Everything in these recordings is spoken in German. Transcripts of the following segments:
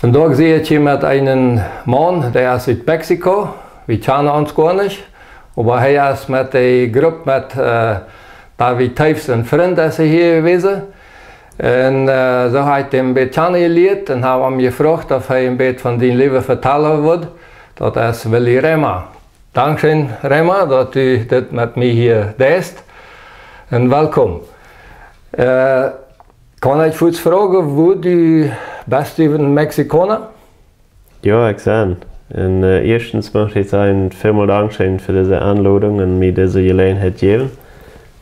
Vandaag sehe ich hier mit einem Mann, der ist aus Mexiko. Wir kennen uns gar nicht. Aber er ist mit der Gruppe mit David Teufs ein Freund, ist er hier gewesen. Und so hat er ein bisschen kennengelernt und haben ihn gefragt, ob er ein bisschen von deinem Leben vertellen würde. Das ist Willi Remmer. Dankeschön, Remmer, dass du das mit mir hier bist. Und willkommen. Kann ich kurz fragen, wo du bist in Mexikaner? Ja, ich sehe. Und erstens möchte ich sagen, vielen Dank für diese Einladung und mir diese Gelegenheit geben.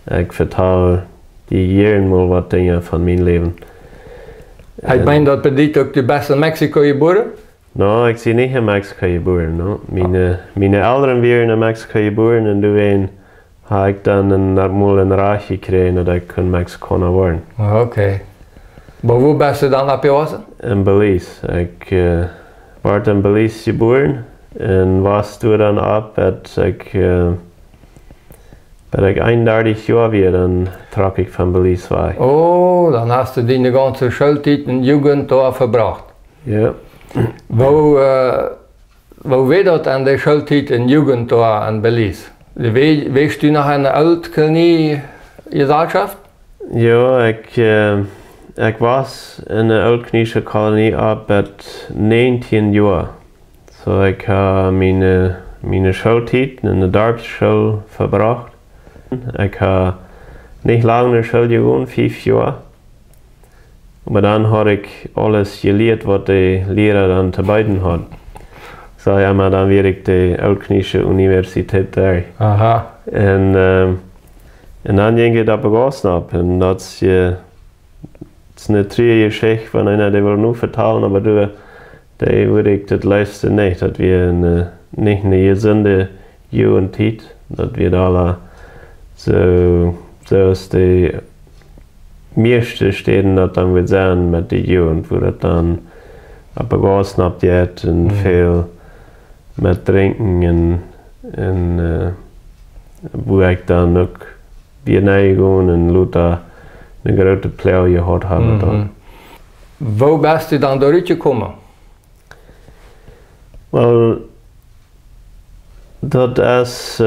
Ich verteile die jeden Mal was Dinge von meinem Leben. Ich meine, das bedeutet, du bist in Mexiko geboren? Nein, ich bin nicht in Mexiko geboren. No. Meine Eltern waren in Mexiko geboren und deswegen habe ich dann mal ein Reich gekriegt, dass ich Mexikaner werden. Okay. Aber wo bist du dann abgewiesen? In Belize. Ich war in Belize geboren und was du dann ab, als ich 31 Jahre war, dann trag ich von Belize weg. Oh, dann hast du deine ganze Schulzeit und Jugend da verbracht. Ja. Wo war das an der Schulzeit und Jugend da in Belize? Weißt du noch eine Altkolonie-Gesellschaft? Ja, ich war in der altkolonische Kolonie ab mit 19 Jahren. So, ich habe meine Schulzeit in der Dorfsschule verbracht. Ich habe nicht lange in der Schule gewohnt, 5 Jahre. Aber dann habe ich alles gelernt, was die Lehrer dann zu beiden hatten. So, ja, dann wäre ich die altkolonische Universität da. Aha. Und dann ging ich da begonnen ab. Und das ist eine treue Geschichte von einer, die will nur vertellen, aber die würde ich das letzte nicht. Dass wir nicht eine gesunde Jugendzeit, dass wir da so aus den meisten Städten das dann wir sehen mit der Jugend, wo das dann begonnen hat und viel mit Trinken und wo ich dann auch die Neigung und Luther eine große Pläne gehabt habe. Wo bist du dann durchgekommen? Well, das ist,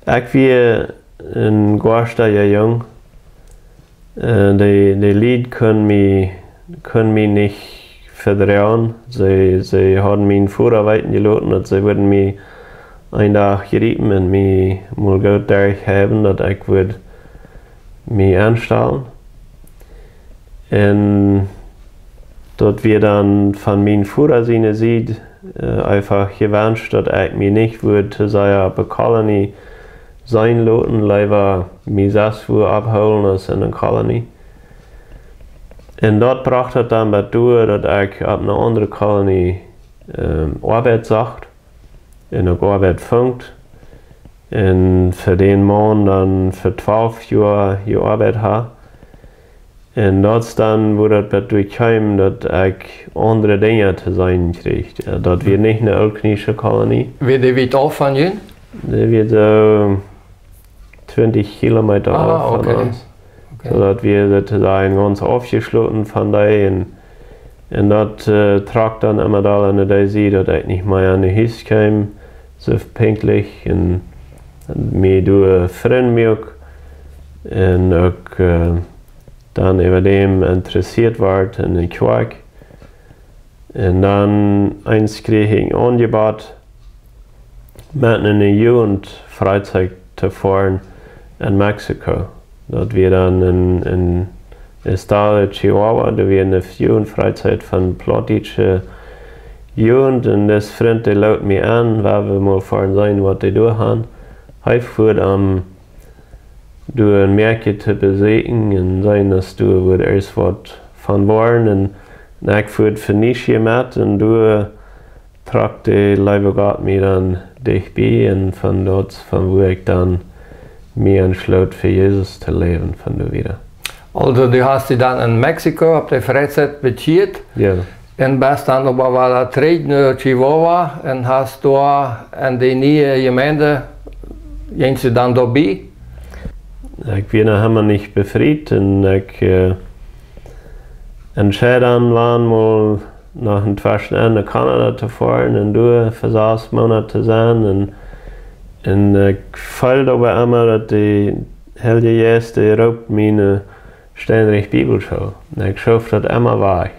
ich war in Guasta ja jung. Die Leute können mich nicht vertrauen. Sie haben mich vorarbeiten gelassen und sie würden mich einen Tag gerufen und mich mal gut durchhaben, dass ich würde mich anstellen. Und dort wir dann von meinen Vorderseite sieht, einfach gewünscht, dass ich mich nicht würde zu seiner Kolonie sein lassen, lieber mich selbst abholen als in einer Kolonie. Und dort brachte dann dazu, dass ich ab einer anderen Kolonie Arbeit sagt, in der Arbeit fängt. Und für den Mann dann für 12 Jahre gearbeitet habe. Und dort dann wurde es durchgekommen, dass ich andere Dinge zu sein kriegt. Dort wird nicht eine altkolonische Kolonie. Wie weit auf von Ihnen? Die wird so 20 Kilometer auf von uns. Okay. So dass wir sozusagen ganz aufgeschlossen von da und dort tragt dann immer da an der Seite, dass ich nicht mehr an die Hüste kam, so pünktlich und mir durch Fremdmilch und auch dann über dem interessiert war in den Quark. Und dann eins kriege ich ein Angebot, mit einer Jugendfreizeit zu fahren in Mexiko. Dort wir dann in Estado Chihuahua, da wir eine Jugendfreizeit von plattdeutscher Jugend und das Freund laut mir an, weil wir mal fahren sein, was die da haben. Ich fuhr durch ein Märkte zu besiegen und sein, dass du erst was von waren und ich fuhr für nicht mit und du trag die Liebe Gott mir dann dich bei und von dort, von wo ich dann mir entschloss für Jesus zu leben, von da wieder. Also du hast dich dann in Mexiko auf der Freizeit beziert? Ja. Und bist dann aber bei der Trade Chihuahua und hast da in die neue Gemeinde, gehst du dann dabei? Ich bin noch immer nicht befreit und ich Entscheidungen waren mal nach dem Zweiten nach Kanada zu fahren und durch für 6 Monate zu sein. Und ich fand aber immer, dass die Heilige Geist raubt meine ständig Bibelschule. Ich schaue das immer weg.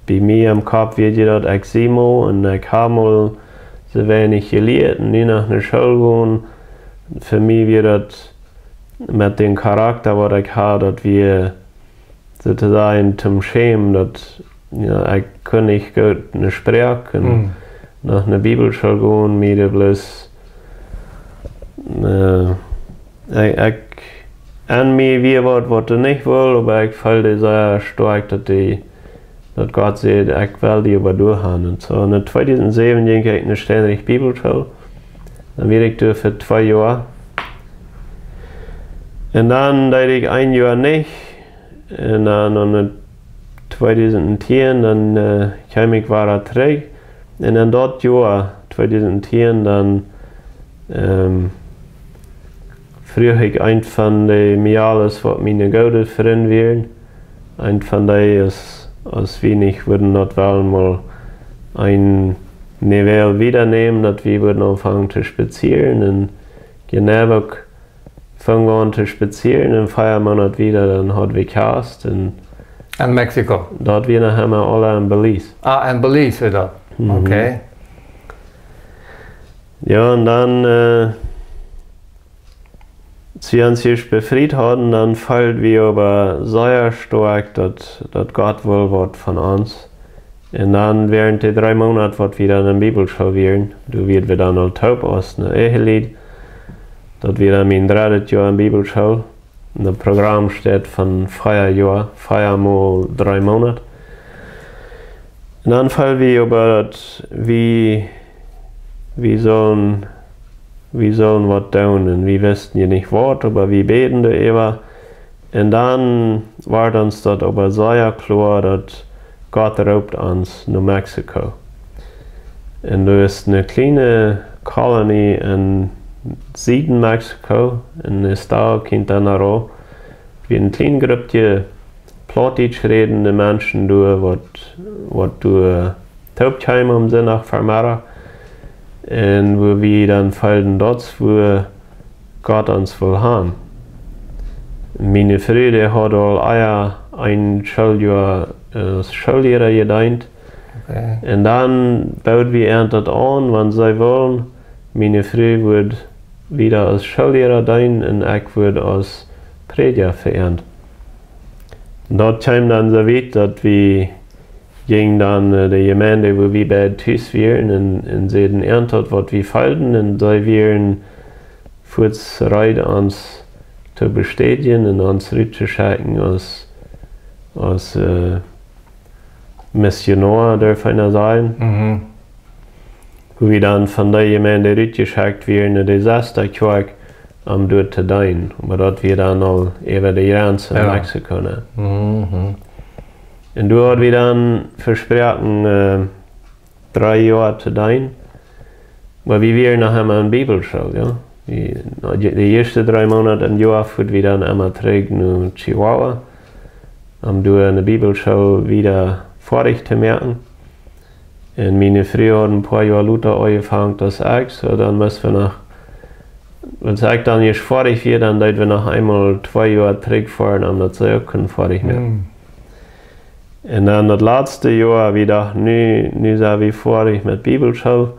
Bei mir im Kopf wird ja das ich sehe mal und ich habe mal so wenig gelehrt und nie nach einer Schule gehen. Für mich wird das mit dem Charakter, was ich habe, dass wir sozusagen zum Schämen, dass ja, ich kann nicht gut eine Sprache nach einer Bibelschule gehen, mir bloß an mir wie was ich nicht will, aber ich fühle sehr stark, dass Gott sagt, ich will die aber durchhaben. Und so in 2007 ging ich in eine ständige Bibelschule. Dann war ich durch für 2 Jahre. Und dann dachte ich 1 Jahr nicht. Und dann in 2010 dann kam ich wieder zurück. Und in das Jahr 2010 dann früher ich ein von den Miales, was meine gute Freunde wären. Ein von denen als wenig würden das wollen mal ein Niveau wiedernehmen, dass wir würden anfangen zu spazieren. In Geneva fangen wir an zu spazieren, in 4 Monaten wieder, dann hat wir Cast. In Mexiko? Dort wir haben wir alle in Belize. Ah, in Belize wieder? Okay. Ja, und dann, als wir uns hier befreit hatten, dann fällt wir aber sehr stark, dass Gott will was von uns. Und dann während der 3 Monate, was wir dann in der Bibelschule wären, da wird wir dann als taub aus einer Ehelied, dass wir dann mein 3. Jahr in der Bibelschule. Und das Programm steht von 4 Jahren, 4 mal 3 Monate. Und dann fällt wir aber, dass wir sollen was tun und wir wussten ja nicht was, aber wir beten da immer. Und dann war uns das aber sehr klar, dass Gott raubt uns nach Mexiko. Und da ist eine kleine Kolonie in Süden Mexiko, in der Stadt Quintana Roo, wie eine kleine Gruppe Plattdeutsch redende Menschen, was du taubheim sind nach Farmara. Und wo wir dann fallen dort, wo Gott uns will haben. Meine Frau hat all ein Schuljahr als Schullehrer gedient. Okay. Und dann baut wir das an, wenn sie wollen. Meine Frau wird wieder als Schullehrer dienen und ich würde als Prediger verehrt. Dort kam dann so weit, dass wir ging dann die Gemeinde, wo wir bei Tüß wären, und sie dann erntet, was wir falten, und sie wären fortschreit uns zu bestätigen und uns rüberzuschicken als Missionar, darf einer sein. Wo wir dann von der Gemeinde rübergeschickt wären, in die Sesterkirche, um dort zu dienen. Aber dort wir dann all über die Grenze in Mexiko. Ne? Und du hast wir dann versprochen, 3 Jahre zu dienen. Aber wir wären noch einmal in Bibelschule, ja. Die ersten 3 Monate im Jahr fuhren wir dann einmal zurück nach Chihuahua, um durch eine Bibelschule wieder fertig zu merken. Und meine Frau hat ein paar Jahre lauter angefangen als ich, so dann müssen wir noch, wenn ich dann nicht fertig wird, dann sollten wir noch einmal 2 Jahre zurückfahren, um das zu fertig zu merken. Und dann das letzte Jahr wieder, nu sind wir fertig mit Bibelschule.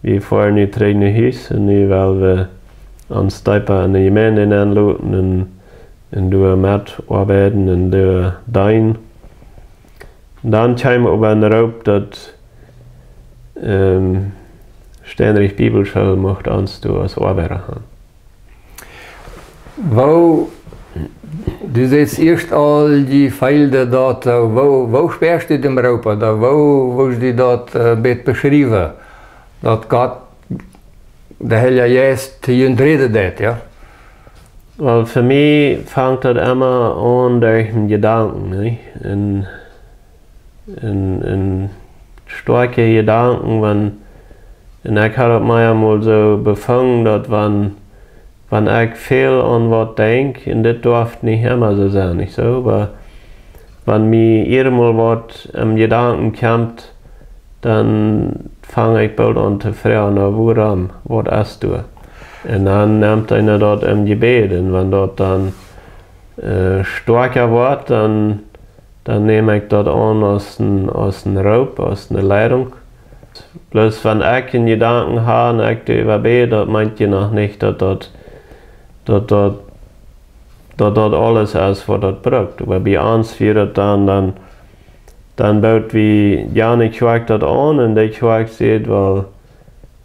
Wir fahren nicht zurück nach Hause, und nu weil wir uns tiefer in die Gemeinde anlassen und mitarbeiten und dienen. Dann kam aber ein Raub, dass ständig Bibelschule macht uns als Arbeiter haben. Wo du siehst erst all die Felder dort, wo sperrst du in Europa, wo ist die dort beschrieben, dass Gott der Heilige Geist zu uns redet, ja? Weil für mich fängt das immer an durch den Gedanken, nicht? In starke Gedanken, und ich habe mir einmal so befangen, dass wenn ich viel an was denke, und das darf nicht immer so sein, nicht so, aber wenn mir irgendwann was im Gedanken kommt, dann fange ich bald an zu fragen, woran, was hast du? Und dann nimmt einer dort im Gebet, und wenn dort dann stärker wird, dann nehme ich dort an aus dem Raub, aus der Leitung. Bloß wenn ich einen Gedanken habe und ich überbete, das meint ihr noch nicht, dass dort alles ist, was dort braucht. Aber bei uns wird dann baut wie Janik schaut das an und ich sieht, weil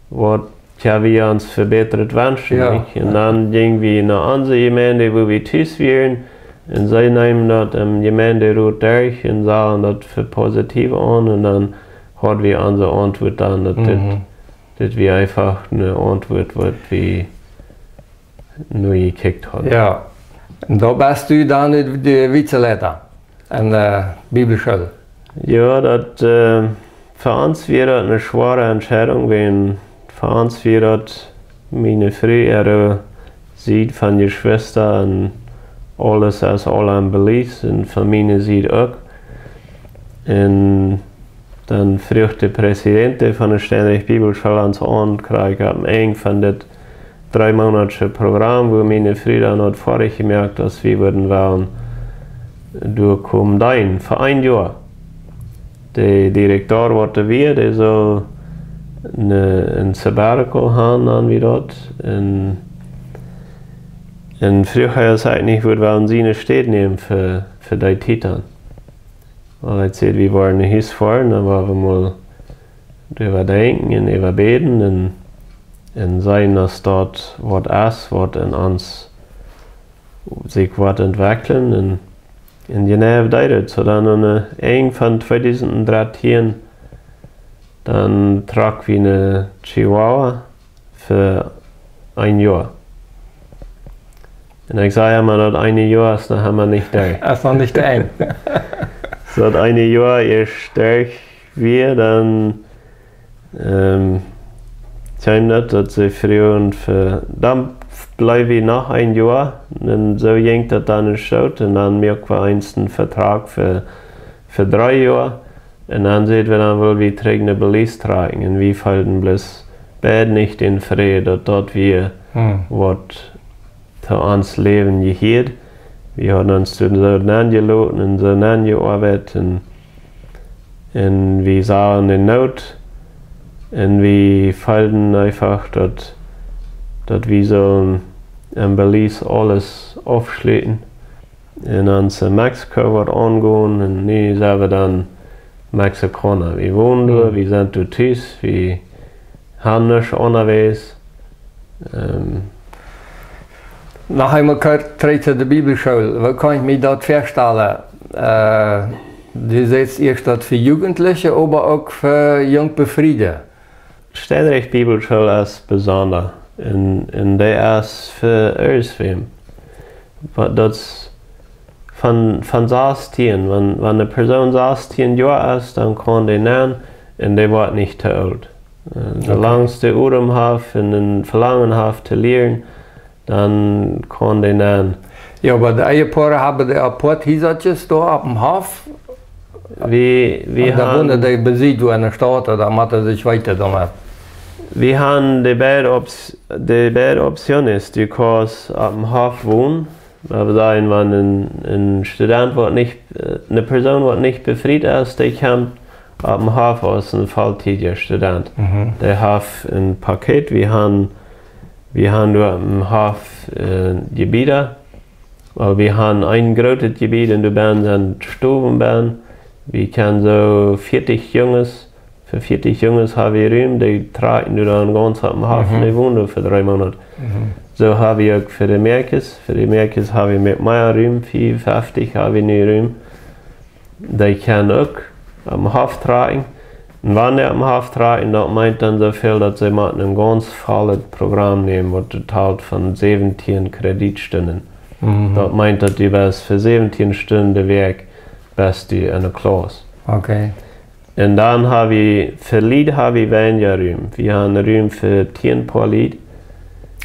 was wir uns verbessert wünschen. Ja. Und dann gehen wir nach unserer Gemeinde, wo wir Tisch wären, und sie nehmen das im Gemeinderat durch und sagen das für positiv an, und dann haben wir unsere Antwort dann, dass wir einfach eine Antwort, was wir nur gekriegt haben. Ja, und da bist du dann der Vizeleiter an der Bibelschule. Ja, das für uns wäre das eine schwere Entscheidung, wenn für uns wäre das meine Frühere sieht von der Schwester und alles als allein Belize und von meiner Seite auch. Und dann fragt der Präsident von der Ständigen Bibelschule ans an, krieg am Ende von dem 3-monatlichen Programm, wo meine Früher noch vorher gemerkt, dass wir würden wollen, durchkommen dahin für ein Jahr. Der Direktor wurde wir, der soll ein Sabbatical haben, wie dort. Und früher sagte ich, ich würde sie eine Städte nehmen für die Titel. Weil ich sagte, wir wollen nicht hinfahren, dann wollen wir mal drüber denken und überbeten und sehen, dass dort was ist, was in uns sich was entwickeln. Und in Genève deidet, so dann eng von 2013 dann trag wir eine Chihuahua für ein Jahr. Und ich sage immer, das eine Jahr ist noch immer nicht da. Das ist noch nicht ein. So, das eine Jahr ist stark wir, dann scheint das, dass sie früher und dann bleibe ich nach ein Jahr, und so ging das dann nicht out, und dann merken wir einen Vertrag für 3 Jahre, und dann sehen wir dann wohl, wie trägt eine Belize tragen, und wir fallen bloß beide nicht in Frieden, dass dort wir was zu uns Leben gehört. Wir haben uns so angelassen und so angearbeitet, und wir sahen in Not, und wir fallen einfach, dass wir so in Belize alles aufschließen. Und uns Mexiko wird angehen, und nie sind wir dann Mexikaner. Wir wohnen da, wir sind dort tief, wir haben nicht unterwegs. Noch einmal kurz zu der Bibelschule. Wie kann ich mir das vorstellen? Du sagst erst das für Jugendliche, aber auch für Jungbefriede. Die Ständige Bibelschule ist besonders. Und der ist für uns. Das von 16, wenn eine Person 16 Jahre ist, dann kann die lernen und der wird nicht zu alt. Solange der Urum hat und ein Verlangen hat zu lernen, dann kann die lernen. Ja, aber die Ehepaare haben die Apporthiesertjes da auf dem Hof. Wir da wohnen die besiegt, wo eine Stadt, da macht er sich weiter damit. Wir haben die beiden Optionen. Du kannst auf dem Hof wohnen. Das sagen, wenn ein Student eine Person, die nicht befriedigt ist, die kommt auf dem Hof als ein volltätiger Student. Der hat ein Paket. Wir haben dort am Hof Gebiete, weil wir haben ein großes Gebiet und wir sind Stuben. Wir können so 40 Jungs. Für 40 Jungs haben wir Räume, die tragen dann ganz am Hafen, die wohnen für 3 Monate. So haben wir auch für die Merkes. Für die Merkes haben wir mit mehr Räume, 50 haben wir nie Räume. Die können auch am Hafen tragen. Und wenn die am Hafen tragen, das meint dann so viel, dass sie mal ein ganz volles Programm nehmen, das total von 17 Kreditstunden. Das meint, dass du für 17 Stunden Werk bist du in der Klasse. Okay. Und dann habe ich für Lied weniger Räume. Wir haben Räume für 10 paar Lied.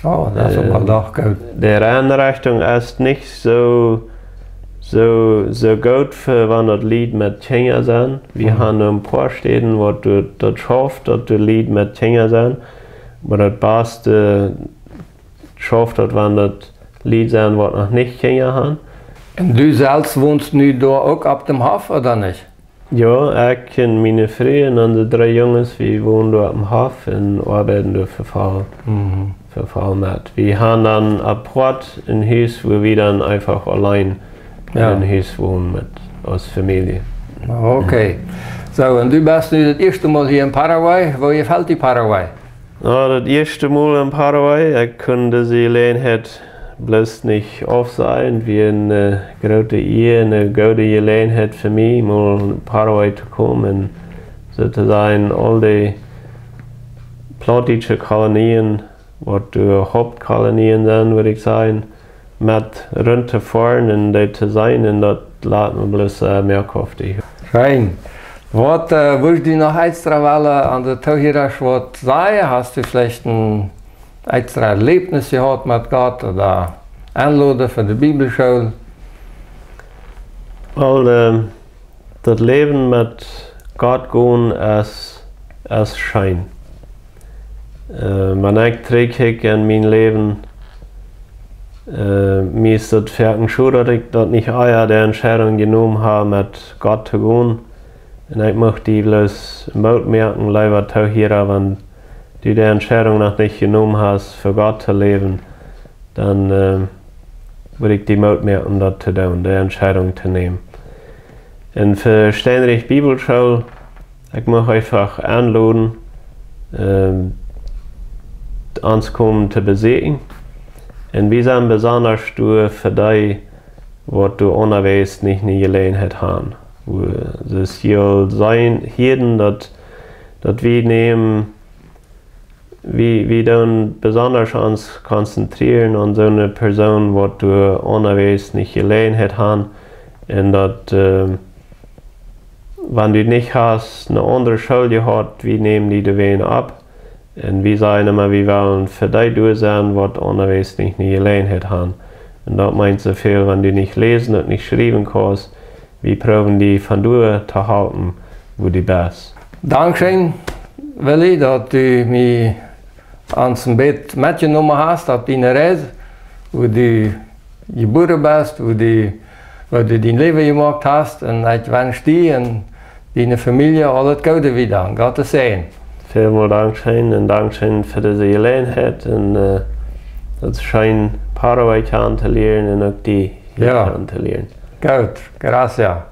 Oh, das ist aber doch gut. Die Einrichtung ist nicht so so gut für wenn das Lied mit Kinder sein. Wir haben ein paar Städten, wo du das schaffst, dass du Lied mit Kinder sein. Aber das Beste schafft, wenn das Lied sein, was noch nicht Kinder haben. Und du selbst wohnst nu da auch ab dem Hafen, oder nicht? Ja, ich und meine Frau und unsere 3 Jungs, wir wohnen da am Hafen und arbeiten da für Fahrrad. Wir haben dann apart ein Haus, wo wir dann einfach allein in ein Haus wohnen als Familie. Okay. So, und du bist nu das erste Mal hier in Paraguay. Wo gefällt dir Paraguay? Ja, das erste Mal in Paraguay, ich konnte diese Gelegenheit bloß nicht auf sein. Wie eine große Ehe, eine gute Gelegenheit für mich, mal in Paraguay zu kommen. Sozusagen all die politische Kolonien, was die Hauptkolonien sind, würde ich sagen, mit runterfahren und dort zu sein, und das lässt mir bloß mehr auf dich. Schön. Was würdest du noch extra an der Tauhirasch sagen? Hast du vielleicht ein extra Erlebnis gehabt mit Gott oder Einladen für die Bibelschule? Weil das Leben mit Gott gehen ist schön. Wenn ich zurückkicke in mein Leben, mir ist das fertig schon, dass ich das nicht eher der Entscheidung genommen habe, mit Gott zu gehen. Und ich möchte die bloß merken, lieber Tauhierer, wenn du die Entscheidung noch nicht genommen hast, für Gott zu leben, dann würde ich die merken, das zu tun, die Entscheidung zu nehmen. Und für Steinrich Bibelschule, ich möchte einfach einladen, uns kommen zu besiegen. Und wir sind besonders für dich, was du unterwegs nicht eine Gelegenheit haben. Es soll sein, dass wir nehmen, wir dann besonders uns konzentrieren an so eine Person, was du unterwegs nicht Gelegenheit haben. Und dass, wenn du nicht hast, eine andere Schuld gehabt, wir nehmen die wen ab. Und wir sagen immer, wir wollen für dich durch sein, was unterwegs nicht eine Gelegenheit haben. Und das meint so viel, wenn du nicht lesen und nicht schreiben kannst, wir probieren die von dir zu halten, wo du bist. Dankeschön, Willi, dass du mich ans Bett mitgenommen hast auf deine Reise, wo du geboren bist, wo du dein Leben gemacht hast. Und ich wünsche dir und deine Familie alles Gute wieder. Gottes Segen. Vielen Dankeschön und Dankeschön für diese Gelegenheit. Und es ist schön, Paraguay kennenzulernen und auch die hier kennenzulernen. Gut, gracias.